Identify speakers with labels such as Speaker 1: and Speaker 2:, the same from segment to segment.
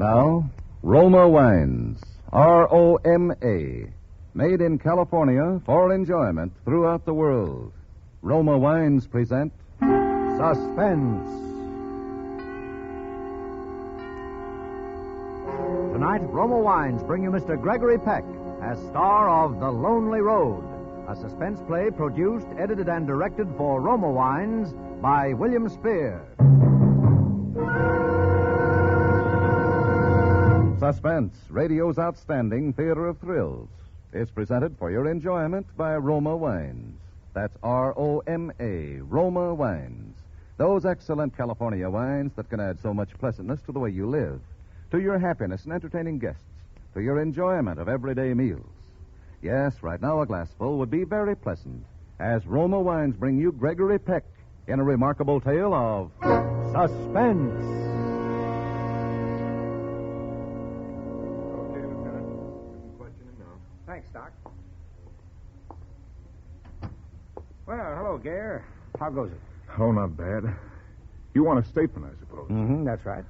Speaker 1: Now, Roma Wines, Roma, made in California for enjoyment throughout the world. Roma Wines present
Speaker 2: Suspense. Tonight, Roma Wines bring you Mr. Gregory Peck as star of The Lonely Road, a suspense play produced, edited, and directed for Roma Wines by William Spear.
Speaker 1: Suspense, radio's outstanding theater of thrills, is presented for your enjoyment by Roma Wines. That's Roma, Roma Wines. Those excellent California wines that can add so much pleasantness to the way you live, to your happiness in entertaining guests, to your enjoyment of everyday meals. Yes, right now a glassful would be very pleasant, as Roma Wines bring you Gregory Peck in a remarkable tale of
Speaker 2: Suspense.
Speaker 3: Okay, Lieutenant. Isn't questioning now.
Speaker 4: Thanks, Doc. Well, hello, Gare. How goes it?
Speaker 3: Oh, not bad. You want a statement, I suppose.
Speaker 4: Mm-hmm, that's right.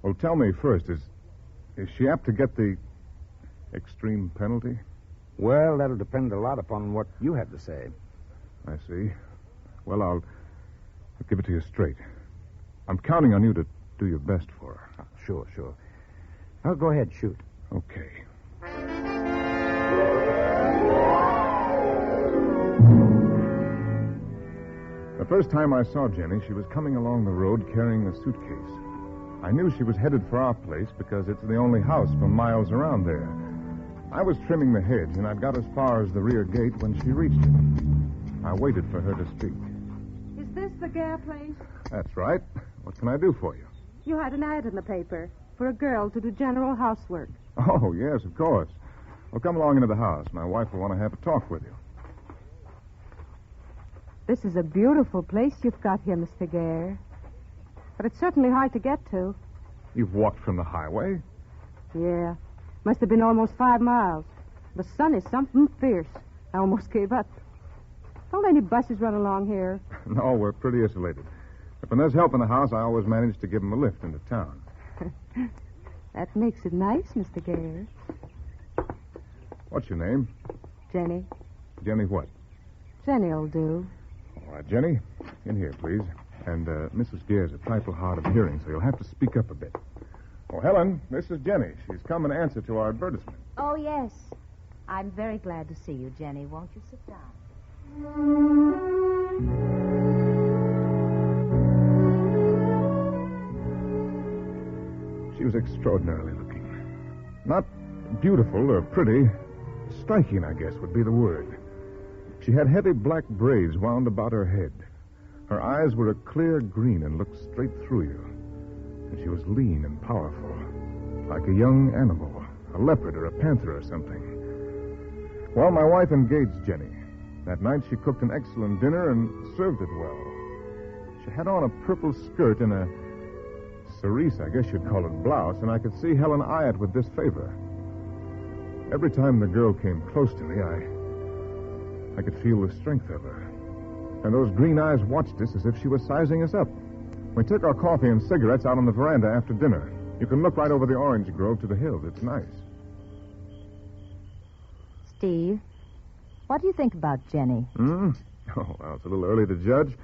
Speaker 3: Well, tell me first, is she apt to get the extreme penalty?
Speaker 4: Well, that'll depend a lot upon what you have to say.
Speaker 3: I see. Well, I'll give it to you straight. I'm counting on you to do your best for her.
Speaker 4: Sure. Oh, go ahead, shoot.
Speaker 3: Okay. The first time I saw Jenny, she was coming along the road carrying a suitcase. I knew she was headed for our place because it's the only house for miles around there. I was trimming the hedge, and I'd got as far as the rear gate when she reached it. I waited for her to speak.
Speaker 5: Is this the Gare place?
Speaker 3: That's right. What can I do for you?
Speaker 5: You had an ad in the paper for a girl to do general housework.
Speaker 3: Oh, yes, of course. Well, come along into the house. My wife will want to have a talk with you.
Speaker 5: This is a beautiful place you've got here, Mr. Gare. But it's certainly hard to get to.
Speaker 3: You've walked from the highway?
Speaker 5: Yeah. Must have been almost 5 miles. The sun is something fierce. I almost gave up. Don't any buses run along here?
Speaker 3: No, we're pretty isolated. If when there's help in the house, I always manage to give them a lift into town.
Speaker 5: That makes it nice, Mr. Gare.
Speaker 3: What's your name?
Speaker 5: Jenny.
Speaker 3: Jenny what?
Speaker 5: Jenny'll do.
Speaker 3: All right, Jenny, in here, please. And Mrs. Gare's a trifle hard of hearing, so you'll have to speak up a bit. Oh, Helen, this is Jenny. She's come in answer to our advertisement.
Speaker 6: Oh, yes. I'm very glad to see you, Jenny. Won't you sit down?
Speaker 3: She was extraordinarily looking. Not beautiful or pretty. Striking, I guess, would be the word. She had heavy black braids wound about her head. Her eyes were a clear green and looked straight through you. And she was lean and powerful, like a young animal, a leopard or a panther or something. Well, my wife engaged Jenny. That night she cooked an excellent dinner and served it well. She had on a purple skirt and a cerise, I guess you'd call it, blouse, and I could see Helen eye it with disfavor. Every time the girl came close to me, I could feel the strength of her. And those green eyes watched us as if she was sizing us up. We took our coffee and cigarettes out on the veranda after dinner. You can look right over the orange grove to the hills. It's nice.
Speaker 6: Steve, what do you think about Jenny?
Speaker 3: Oh, well, it's a little early to judge.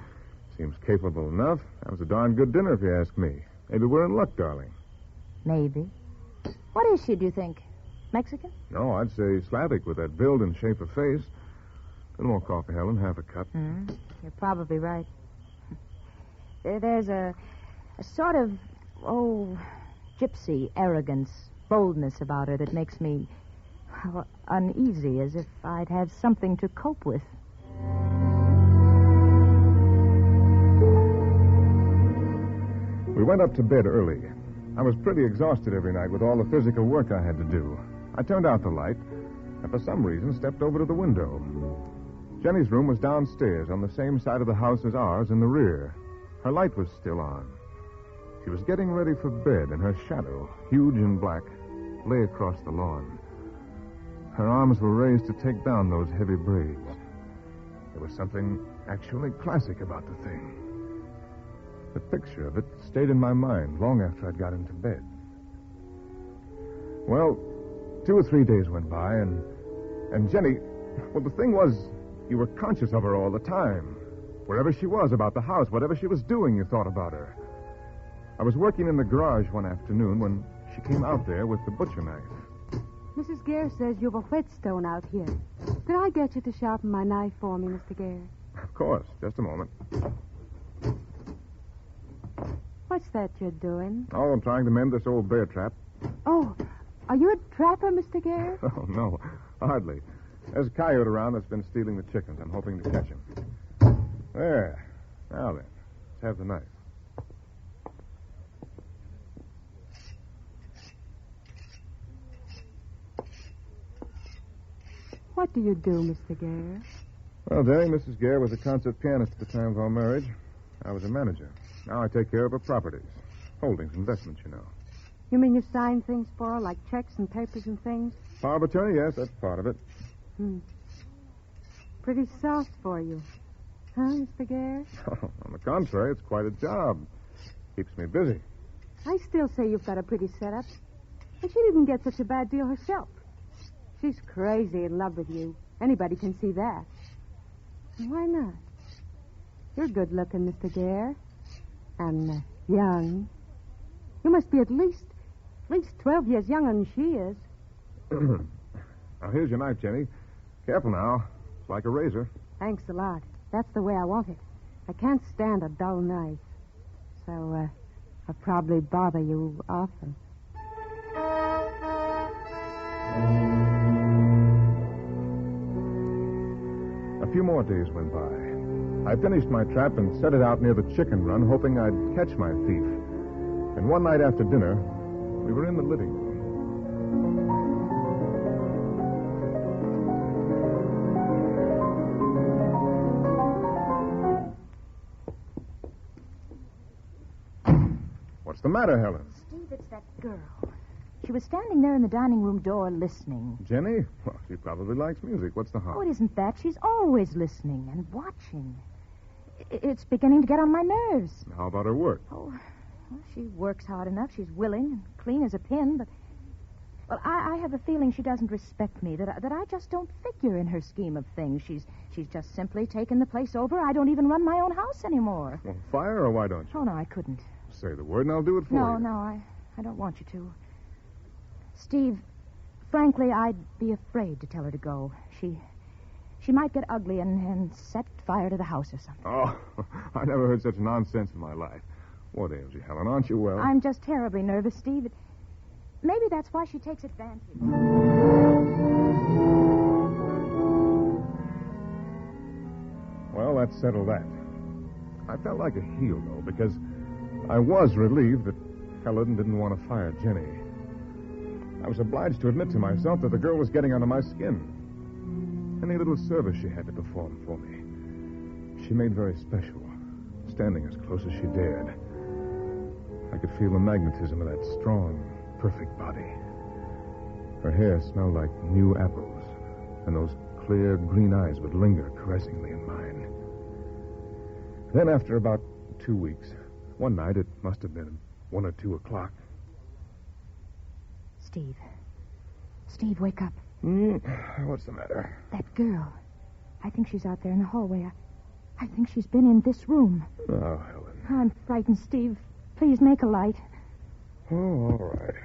Speaker 3: Seems capable enough. That was a darn good dinner, if you ask me. Maybe we're in luck, darling.
Speaker 6: Maybe. What is she, do you think? Mexican?
Speaker 3: No, I'd say Slavic with that build and shape of face. A little more coffee, Helen. Half a cup.
Speaker 6: You're probably right. There's a sort of, gypsy arrogance, boldness about her that makes me uneasy, as if I'd have something to cope with.
Speaker 3: We went up to bed early. I was pretty exhausted every night with all the physical work I had to do. I turned out the light and for some reason stepped over to the window. Jenny's room was downstairs on the same side of the house as ours in the rear. Her light was still on. She was getting ready for bed, and her shadow, huge and black, lay across the lawn. Her arms were raised to take down those heavy braids. There was something actually classic about the thing. The picture of it stayed in my mind long after I'd got into bed. Well, 2 or 3 days went by, and Jenny, well, the thing was, you were conscious of her all the time. Wherever she was, about the house, whatever she was doing, you thought about her. I was working in the garage one afternoon when she came out there with the butcher knife.
Speaker 5: Mrs. Gare says you have a whetstone out here. Could I get you to sharpen my knife for me, Mr. Gare?
Speaker 3: Of course. Just a moment.
Speaker 5: What's that you're doing?
Speaker 3: Oh, I'm trying to mend this old bear trap.
Speaker 5: Oh, are you a trapper, Mr. Gare?
Speaker 3: Oh, no. Hardly. There's a coyote around that's been stealing the chickens. I'm hoping to catch him. There. Now then, let's have the knife.
Speaker 5: What do you do, Mr. Gare?
Speaker 3: Well, Jenny, Mrs. Gare was a concert pianist at the time of our marriage. I was a manager. Now I take care of her properties. Holdings, investments, you know.
Speaker 5: You mean you sign things for her, like checks and papers and things?
Speaker 3: Power of attorney, yes, that's part of it.
Speaker 5: Pretty soft for you. Huh, Mr. Gare?
Speaker 3: Oh, on the contrary, it's quite a job. Keeps me busy.
Speaker 5: I still say you've got a pretty setup. And she didn't get such a bad deal herself. She's crazy in love with you. Anybody can see that. And why not? You're good looking, Mr. Gare. And young. You must be at least 12 years younger than she is.
Speaker 3: Now, here's your knife, Jenny. Careful now. It's like a razor.
Speaker 5: Thanks a lot. That's the way I want it. I can't stand a dull knife. So, I'll probably bother you often.
Speaker 3: A few more days went by. I finished my trap and set it out near the chicken run, hoping I'd catch my thief. And one night after dinner, we were in the living room. What's the matter, Helen?
Speaker 6: Steve, it's that girl. She was standing there in the dining room door listening.
Speaker 3: Jenny? Well, she probably likes music. What's the harm?
Speaker 6: Oh, it isn't that. She's always listening and watching. It's beginning to get on my nerves.
Speaker 3: How about her work?
Speaker 6: Oh, well, she works hard enough. She's willing and clean as a pin, but... Well, I have a feeling she doesn't respect me, that I just don't figure in her scheme of things. She's just simply taken the place over. I don't even run my own house anymore.
Speaker 3: Well, fire her, or why don't you?
Speaker 6: Oh, no, I couldn't.
Speaker 3: Say the word and I'll do it for you.
Speaker 6: No, I don't want you to. Steve, frankly, I'd be afraid to tell her to go. She might get ugly and set fire to the house or something.
Speaker 3: Oh, I never heard such nonsense in my life. What ails you, Helen? Aren't you well?
Speaker 6: I'm just terribly nervous, Steve. Maybe that's why she takes advantage.
Speaker 3: Well, that settled that. I felt like a heel, though, because I was relieved that Helen didn't want to fire Jenny. I was obliged to admit to myself that the girl was getting under my skin. Any little service she had to perform for me, she made very special, standing as close as she dared. I could feel the magnetism of that strong, perfect body. Her hair smelled like new apples, and those clear green eyes would linger caressingly in mine. Then, after about 2 weeks, one night, it must have been 1 or 2 o'clock.
Speaker 6: Steve, wake up.
Speaker 3: What's the matter?
Speaker 6: That girl. I think she's out there in the hallway. I think she's been in this room.
Speaker 3: Oh, Helen.
Speaker 6: I'm frightened, Steve. Please make a light.
Speaker 3: Oh, all right.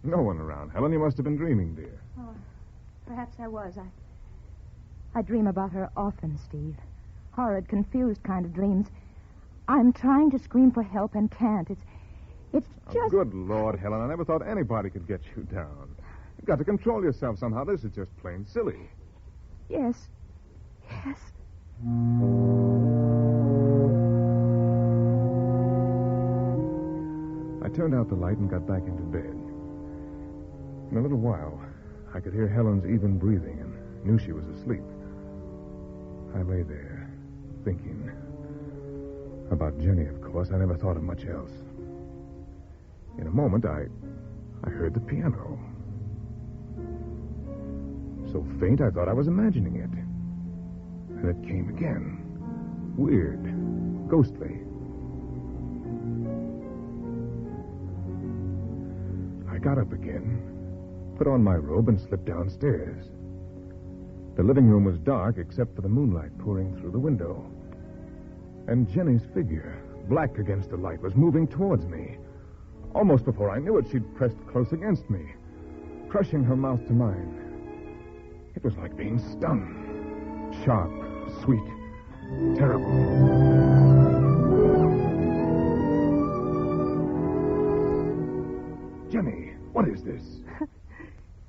Speaker 3: No one around, Helen. You must have been dreaming, dear.
Speaker 6: Oh, perhaps I was. I dream about her often, Steve. Horrid, confused kind of dreams. I'm trying to scream for help and can't. It's just...
Speaker 3: Oh, good Lord, Helen. I never thought anybody could get you down. You've got to control yourself somehow. This is just plain silly.
Speaker 6: Yes.
Speaker 3: I turned out the light and got back into bed. In a little while, I could hear Helen's even breathing and knew she was asleep. I lay there, thinking. About Jenny, of course. I never thought of much else. In a moment, I heard the piano. So faint, I thought I was imagining it. And it came again. Weird, ghostly. I got up again, put on my robe, and slipped downstairs. The living room was dark except for the moonlight pouring through the window. And Jenny's figure, black against the light, was moving towards me. Almost before I knew it, she'd pressed close against me, crushing her mouth to mine. It was like being stung. Sharp, sweet, terrible. Jenny, what is this?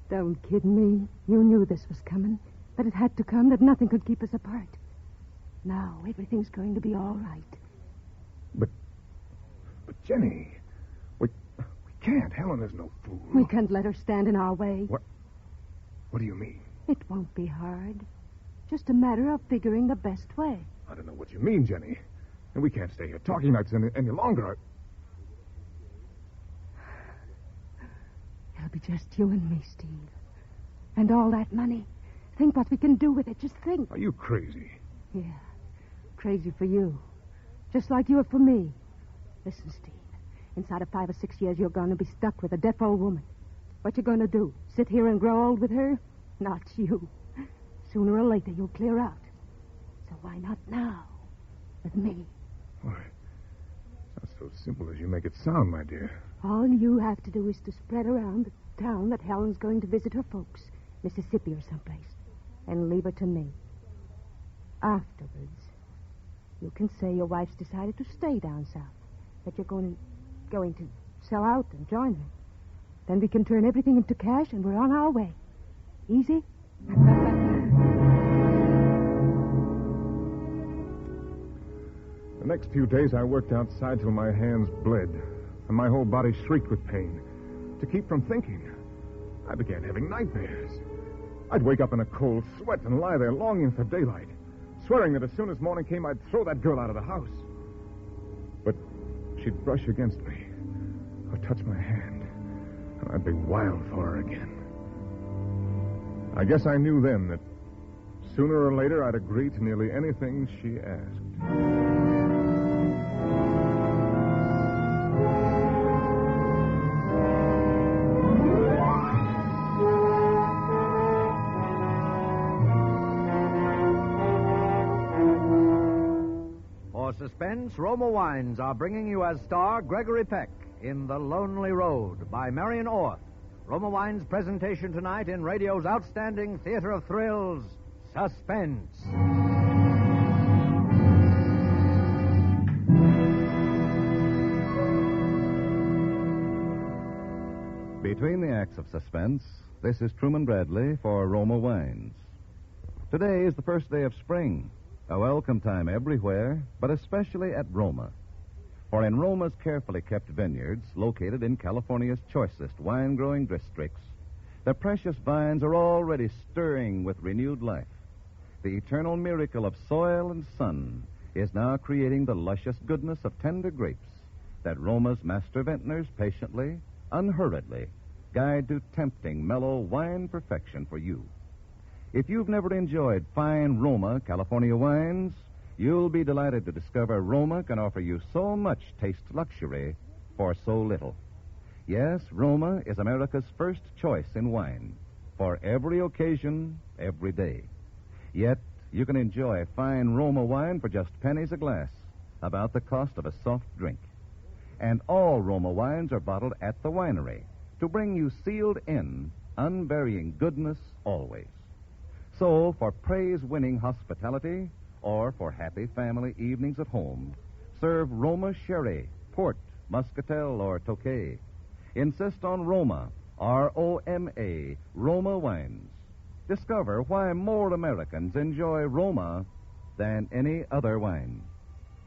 Speaker 5: Don't kid me. You knew this was coming, that it had to come, that nothing could keep us apart. Now, everything's going to be all right.
Speaker 3: But Jenny, we can't. Helen is no fool.
Speaker 5: We can't let her stand in our way.
Speaker 3: What do you mean?
Speaker 5: It won't be hard. Just a matter of figuring the best way.
Speaker 3: I don't know what you mean, Jenny. And we can't stay here talking like this any longer.
Speaker 5: It'll be just you and me, Steve. And all that money. Think what we can do with it. Just think.
Speaker 3: Are you crazy?
Speaker 5: Yeah. Crazy for you. Just like you are for me. Listen, Steve. Inside of 5 or 6 years, you're going to be stuck with a deaf old woman. What you going to do? Sit here and grow old with her? Not you. Sooner or later, you'll clear out. So why not now? With me.
Speaker 3: Why? Not so simple as you make it sound, my dear.
Speaker 5: All you have to do is to spread around the town that Helen's going to visit her folks, Mississippi or someplace, and leave her to me. Afterwards, you can say your wife's decided to stay down south, that you're going to sell out and join her. Then we can turn everything into cash and we're on our way. Easy?
Speaker 3: The next few days I worked outside till my hands bled and my whole body shrieked with pain. To keep from thinking, I began having nightmares. I'd wake up in a cold sweat and lie there longing for daylight, swearing that as soon as morning came, I'd throw that girl out of the house. But she'd brush against me or touch my hand, and I'd be wild for her again. I guess I knew then that sooner or later I'd agree to nearly anything she asked.
Speaker 2: For Suspense, Roma Wines are bringing you as star Gregory Peck in The Lonely Road by Marion Orth. Roma Wines' presentation tonight in radio's outstanding theater of thrills, Suspense.
Speaker 1: Between the acts of Suspense, this is Truman Bradley for Roma Wines. Today is the first day of spring, a welcome time everywhere, but especially at Roma. For in Roma's carefully kept vineyards, located in California's choicest wine-growing districts, the precious vines are already stirring with renewed life. The eternal miracle of soil and sun is now creating the luscious goodness of tender grapes that Roma's master vintners patiently, unhurriedly, guide to tempting, mellow wine perfection for you. If you've never enjoyed fine Roma California wines, you'll be delighted to discover Roma can offer you so much taste luxury for so little. Yes, Roma is America's first choice in wine for every occasion, every day. Yet, you can enjoy fine Roma wine for just pennies a glass, about the cost of a soft drink. And all Roma wines are bottled at the winery to bring you sealed-in, unvarying goodness always. So, for praise-winning hospitality or for happy family evenings at home, serve Roma Sherry, Port, Muscatel, or Tokay. Insist on Roma, R-O-M-A, Roma wines. Discover why more Americans enjoy Roma than any other wine.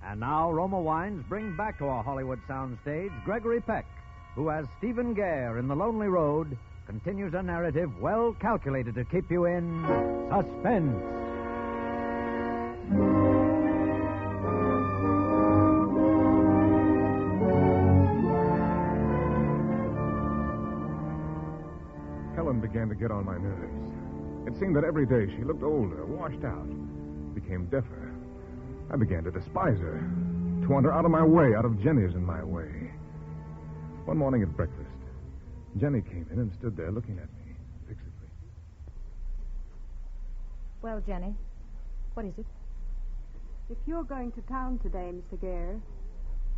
Speaker 2: And now Roma Wines brings back to our Hollywood soundstage Gregory Peck, who, as Stephen Gare in The Lonely Road, continues a narrative well calculated to keep you in suspense.
Speaker 3: Helen began to get on my nerves. It seemed that every day she looked older, washed out, became deafer. I began to despise her. to want her out of my way, out of Jenny's in my way. One morning at breakfast, Jenny came in and stood there looking at me fixedly.
Speaker 6: Well, Jenny, what is it?
Speaker 5: If you're going to town today, Mr. Gare,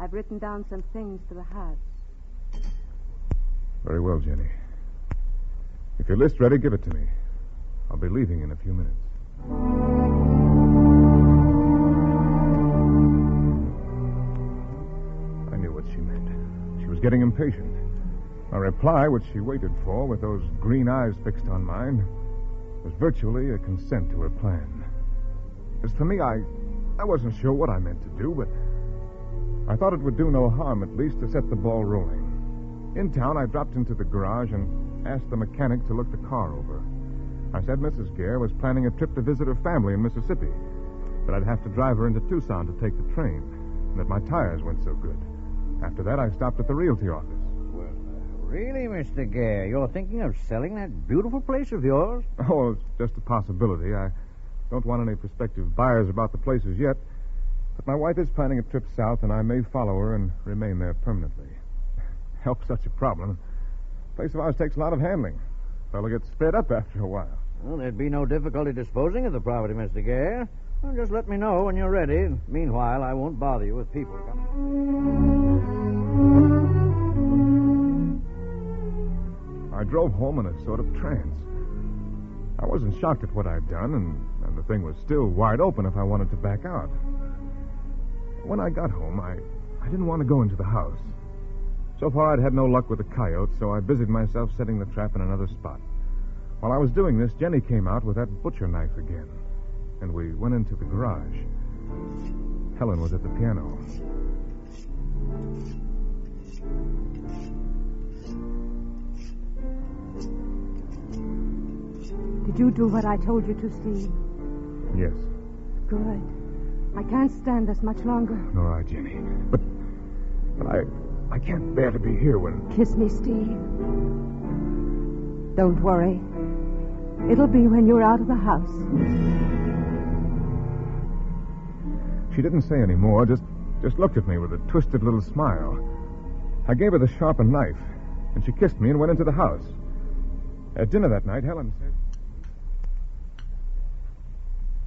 Speaker 5: I've written down some things for the house.
Speaker 3: Very well, Jenny. If your list's ready, give it to me. I'll be leaving in a few minutes. I knew what she meant. She was getting impatient. My reply, which she waited for with those green eyes fixed on mine, was virtually a consent to her plan. As for me, I wasn't sure what I meant to do, but I thought it would do no harm, at least, to set the ball rolling. In town, I dropped into the garage and asked the mechanic to look the car over. I said Mrs. Gare was planning a trip to visit her family in Mississippi, that I'd have to drive her into Tucson to take the train, and that my tires weren't so good. After that, I stopped at the realty office.
Speaker 4: Well, really, Mr. Gare, you're thinking of selling that beautiful place of yours?
Speaker 3: Oh, it's just a possibility. I don't want any prospective buyers about the places yet, but my wife is planning a trip south, and I may follow her and remain there permanently. Help such a problem. A place of ours takes a lot of handling. A fellow gets fed up after a while.
Speaker 4: Well, there'd be no difficulty disposing of the property, Mr. Gare. Well, just let me know when you're ready. Meanwhile, I won't bother you with people coming.
Speaker 3: I drove home in a sort of trance. I wasn't shocked at what I'd done, and the thing was still wide open if I wanted to back out. When I got home, I didn't want to go into the house. So far, I'd had no luck with the coyotes, so I busied myself setting the trap in another spot. While I was doing this, Jenny came out with that butcher knife again, and we went into the garage. Helen was at the piano.
Speaker 5: Did you do what I told you to, Steve?
Speaker 3: Yes.
Speaker 5: Good. I can't stand this much longer.
Speaker 3: All right, Jenny. But I can't bear to be here when...
Speaker 5: Kiss me, Steve. Don't worry. It'll be when you're out of the house.
Speaker 3: She didn't say any more, just looked at me with a twisted little smile. I gave her the sharpened knife, and she kissed me and went into the house. At dinner that night, Helen said...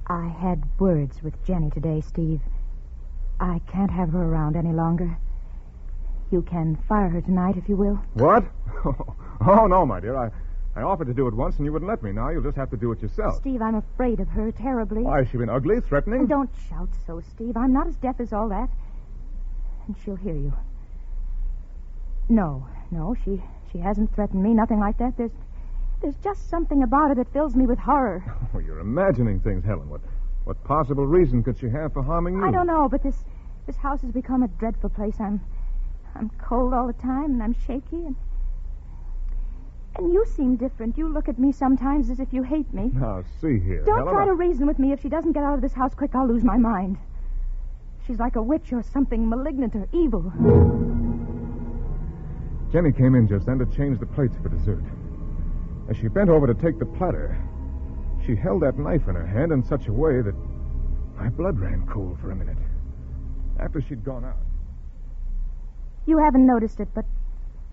Speaker 6: I had words with Jenny today, Steve. I can't have her around any longer. You can fire her tonight if you will.
Speaker 3: What? Oh, no, my dear. I offered to do it once, and you wouldn't let me. Now you'll just have to do it yourself.
Speaker 6: Steve, I'm afraid of her terribly.
Speaker 3: Why, has she been ugly, threatening?
Speaker 6: Oh, don't shout so, Steve. I'm not as deaf as all that. And she'll hear you. No, she hasn't threatened me, nothing like that. There's just something about her that fills me with horror.
Speaker 3: Oh, you're imagining things, Helen. What possible reason could she have for harming you?
Speaker 6: I don't know, but this house has become a dreadful place. I'm cold all the time, and I'm shaky, and you seem different. You look at me sometimes as if you hate me.
Speaker 3: Now, see here,
Speaker 6: Don't
Speaker 3: Helen,
Speaker 6: try to reason with me. If she doesn't get out of this house quick, I'll lose my mind. She's like a witch or something malignant or evil.
Speaker 3: Jenny came in just then to change the plates for dessert. As she bent over to take the platter, she held that knife in her hand in such a way that my blood ran cold for a minute. After she'd gone out...
Speaker 6: You haven't noticed it, but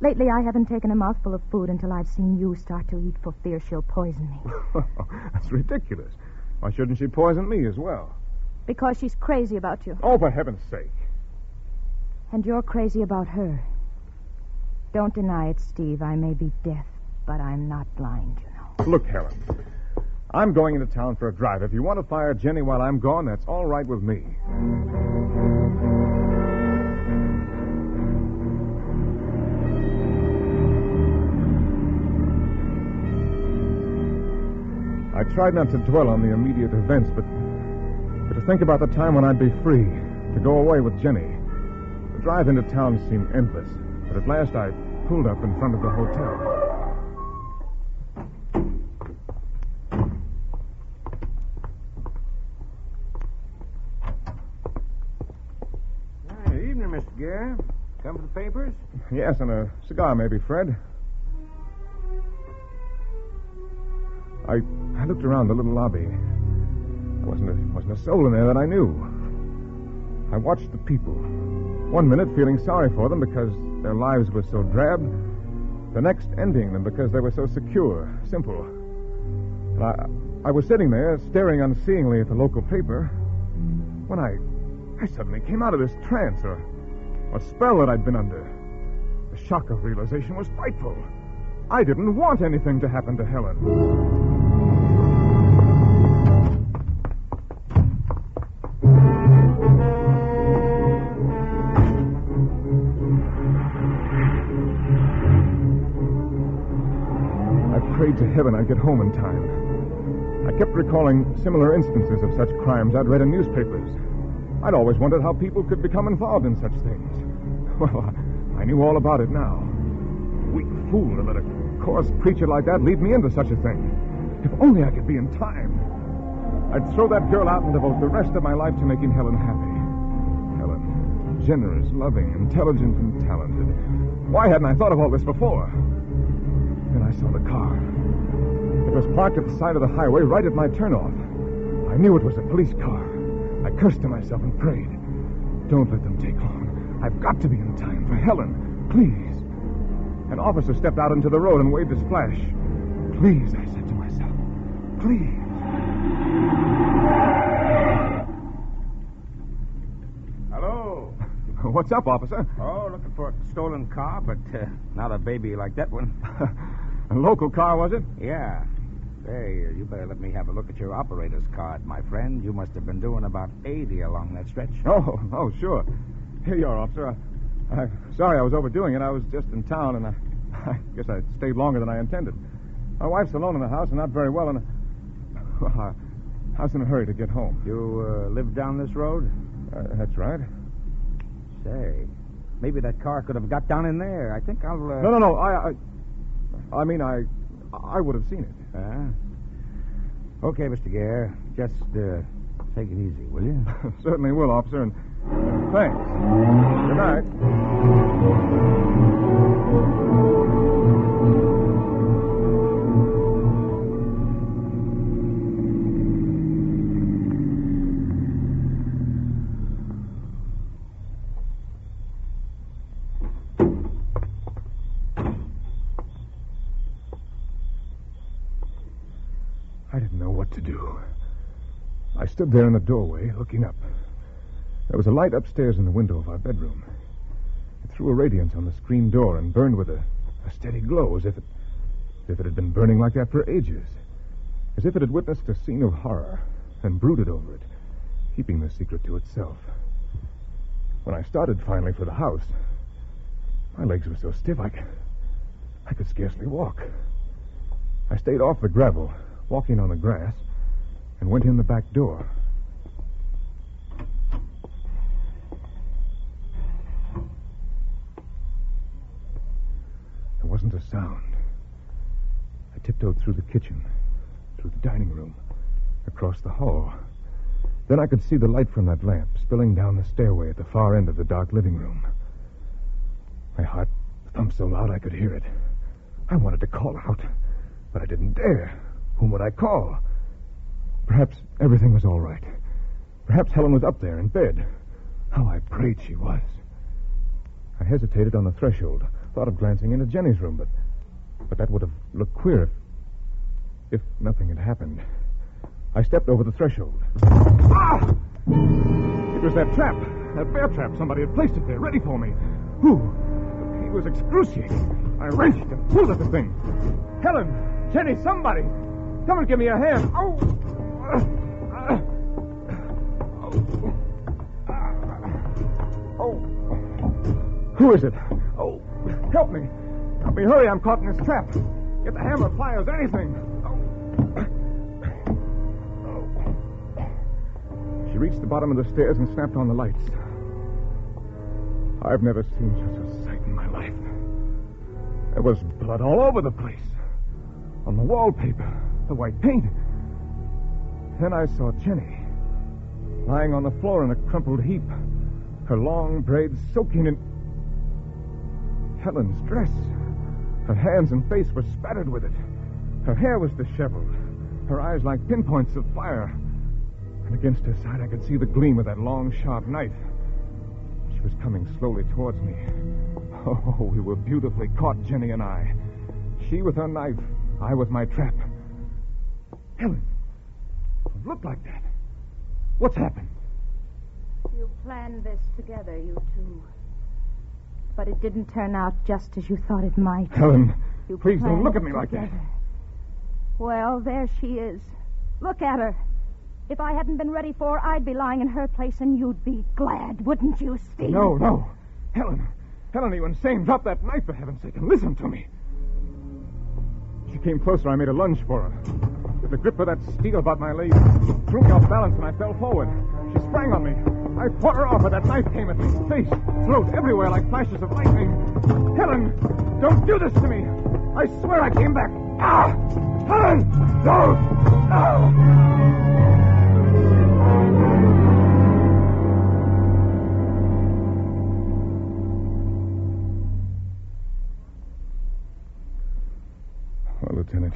Speaker 6: lately I haven't taken a mouthful of food until I've seen you start to eat for fear she'll poison me.
Speaker 3: That's ridiculous. Why shouldn't she poison me as well?
Speaker 6: Because she's crazy about you.
Speaker 3: Oh, for heaven's sake.
Speaker 6: And you're crazy about her. Don't deny it, Steve. I may be deaf, but I'm not blind, you know.
Speaker 3: Look, Helen, I'm going into town for a drive. If you want to fire Jenny while I'm gone, that's all right with me. I tried not to dwell on the immediate events, but to think about the time when I'd be free, to go away with Jenny. The drive into town seemed endless, but at last I pulled up in front of the hotel.
Speaker 4: Good evening, Mr. Gare. Come for the papers?
Speaker 3: Yes, and a cigar, maybe, Fred. I looked around the little lobby. There wasn't a soul in there that I knew. I watched the people. One minute feeling sorry for them because their lives were so drab. The next envying them because they were so secure, simple. And I was sitting there staring unseeingly at the local paper when I suddenly came out of this trance or spell that I'd been under. The shock of realization was frightful. I didn't want anything to happen to Helen. I prayed to heaven I'd get home in time. I kept recalling similar instances of such crimes I'd read in newspapers. I'd always wondered how people could become involved in such things. Well, I knew all about it now. Weak fool to let a coarse creature like that lead me into such a thing. If only I could be in time. I'd throw that girl out and devote the rest of my life to making Helen happy. Helen, generous, loving, intelligent, and talented. Why hadn't I thought of all this before? Then I saw the car. It was parked at the side of the highway right at my turnoff. I knew it was a police car. I cursed to myself and prayed. Don't let them take long. I've got to be in time for Helen. Please. An officer stepped out into the road and waved his flash. Please, I said to myself. Please.
Speaker 7: Hello.
Speaker 3: What's up, officer?
Speaker 7: Oh, looking for a stolen car, but not a baby like that one.
Speaker 3: A local car, was it?
Speaker 7: Yeah. Hey, you better let me have a look at your operator's card, my friend. You must have been doing about 80 along that stretch.
Speaker 3: Oh, sure. Here you are, officer. Sorry I was overdoing it. I was just in town, and I guess I stayed longer than I intended. My wife's alone in the house and not very well, and I was in a hurry to get home.
Speaker 7: You live down this road?
Speaker 3: That's right.
Speaker 7: Say, maybe that car could have got down in there. I think I'll...
Speaker 3: No. I mean, I would have seen it.
Speaker 7: Okay, Mr. Gare. Just take it easy, will you?
Speaker 3: Certainly will, officer, and thanks. Good night. I didn't know what to do. I stood there in the doorway, looking up. There was a light upstairs in the window of our bedroom. It threw a radiance on the screen door and burned with a steady glow, as if it had been burning like that for ages. As if it had witnessed a scene of horror and brooded over it, keeping the secret to itself. When I started finally for the house, my legs were so stiff I could scarcely walk. I stayed off the gravel, walking on the grass, and went in the back door. There wasn't a sound. I tiptoed through the kitchen, through the dining room, across the hall. Then I could see the light from that lamp spilling down the stairway at the far end of the dark living room. My heart thumped so loud I could hear it. I wanted to call out, but I didn't dare. Whom would I call? Perhaps everything was all right. Perhaps Helen was up there in bed. How I prayed she was. I hesitated on the threshold, thought of glancing into Jenny's room, but that would have looked queer if nothing had happened. I stepped over the threshold. Ah! It was that trap, that bear trap. Somebody had placed it there, ready for me. Who? The pain was excruciating. I wrenched and pulled at the thing. Helen! Jenny, somebody! Come and give me a hand. Oh! Who is it? Oh, help me. Help me, hurry. I'm caught in this trap. Get the hammer, pliers, anything. She reached the bottom of the stairs and snapped on the lights. I've never seen such a sight in my life. There was blood all over the place. On the wallpaper, the white paint. Then I saw Jenny, lying on the floor in a crumpled heap, her long braids soaking in Helen's dress. Her hands and face were spattered with it. Her hair was disheveled, her eyes like pinpoints of fire. And against her side I could see the gleam of that long, sharp knife. She was coming slowly towards me. Oh, we were beautifully caught, Jenny and I. She with her knife, I with my trap. Helen, don't look like that. What's happened?
Speaker 6: You planned this together, you two. But it didn't turn out just as you thought it might.
Speaker 3: Helen,
Speaker 6: You
Speaker 3: please don't
Speaker 6: planned
Speaker 3: look at
Speaker 6: it
Speaker 3: me like that.
Speaker 6: together. Well, there she is. Look at her. If I hadn't been ready for her, I'd be lying in her place, and you'd be glad, wouldn't you, Steve?
Speaker 3: No. Helen, are you insane? Drop that knife, for heaven's sake, and listen to me. She came closer. I made a lunge for her. With the grip of that steel about my leg, threw me off balance, and I fell forward. She sprang on me. I fought her off, but that knife came at me. Face, throat, everywhere like flashes of lightning. Helen, don't do this to me. I swear I came back. Ah! Helen! No! Well, Lieutenant,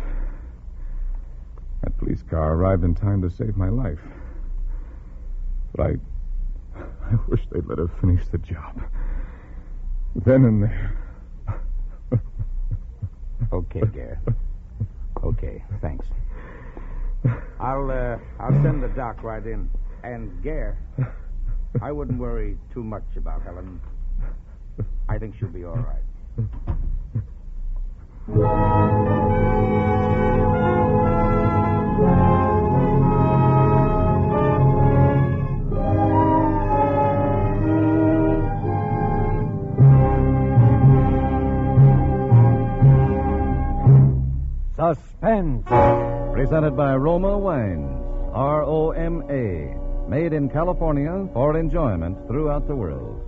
Speaker 3: that police car arrived in time to save my life. But I wish they'd let her finish the job. Then and there.
Speaker 7: Okay, Gare. Okay, thanks. I'll send the doc right in. And, Gare, I wouldn't worry too much about Helen. I think she'll be all right.
Speaker 2: Suspense.
Speaker 1: Presented by Roma Wines, R-O-M-A, made in California for enjoyment throughout the world.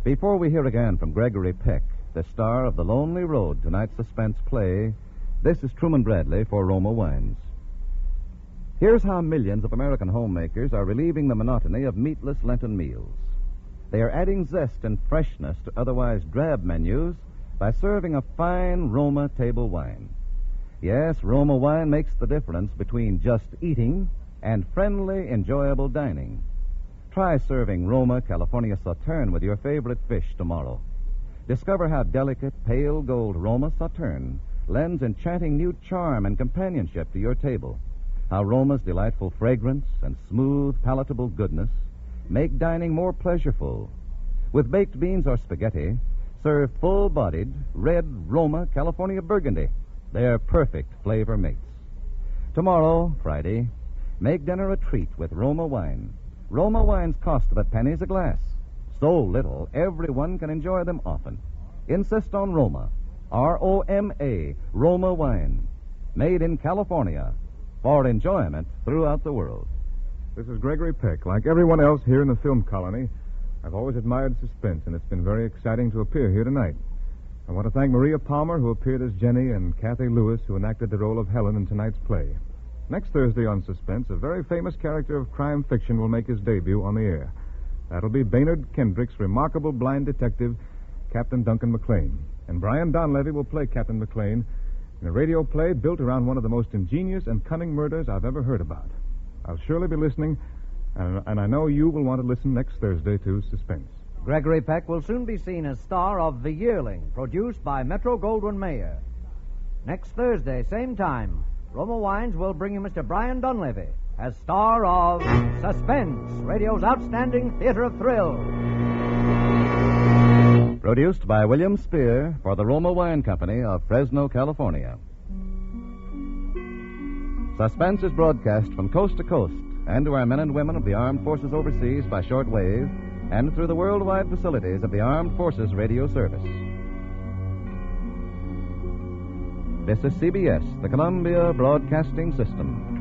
Speaker 1: Before we hear again from Gregory Peck, the star of The Lonely Road, tonight's suspense play, this is Truman Bradley for Roma Wines. Here's how millions of American homemakers are relieving the monotony of meatless Lenten meals. They are adding zest and freshness to otherwise drab menus by serving a fine Roma table wine. Yes, Roma wine makes the difference between just eating and friendly, enjoyable dining. Try serving Roma California Sauterne with your favorite fish tomorrow. Discover how delicate, pale gold Roma Sauterne lends enchanting new charm and companionship to your table. How Roma's delightful fragrance and smooth, palatable goodness make dining more pleasureful. With baked beans or spaghetti, serve full-bodied, red Roma California Burgundy. They're perfect flavor mates. Tomorrow, Friday, make dinner a treat with Roma wine. Roma wines cost but pennies a glass. So little, everyone can enjoy them often. Insist on Roma, R-O-M-A, Roma wine, made in California for enjoyment throughout the world.
Speaker 3: This is Gregory Peck. Like everyone else here in the film colony, I've always admired Suspense, and it's been very exciting to appear here tonight. I want to thank Maria Palmer, who appeared as Jenny, and Kathy Lewis, who enacted the role of Helen in tonight's play. Next Thursday on Suspense, a very famous character of crime fiction will make his debut on the air. That'll be Baynard Kendrick's remarkable blind detective, Captain Duncan McLean. And Brian Donlevy will play Captain McLean in a radio play built around one of the most ingenious and cunning murders I've ever heard about. I'll surely be listening, and I know you will want to listen next Thursday to Suspense.
Speaker 2: Gregory Peck will soon be seen as star of The Yearling, produced by Metro-Goldwyn-Mayer. Next Thursday, same time, Roma Wines will bring you Mr. Brian Donlevy as star of Suspense, radio's outstanding theater of thrills.
Speaker 1: Produced by William Spear for the Roma Wine Company of Fresno, California. Suspense is broadcast from coast to coast and to our men and women of the Armed Forces overseas by shortwave and through the worldwide facilities of the Armed Forces Radio Service. This is CBS, the Columbia Broadcasting System.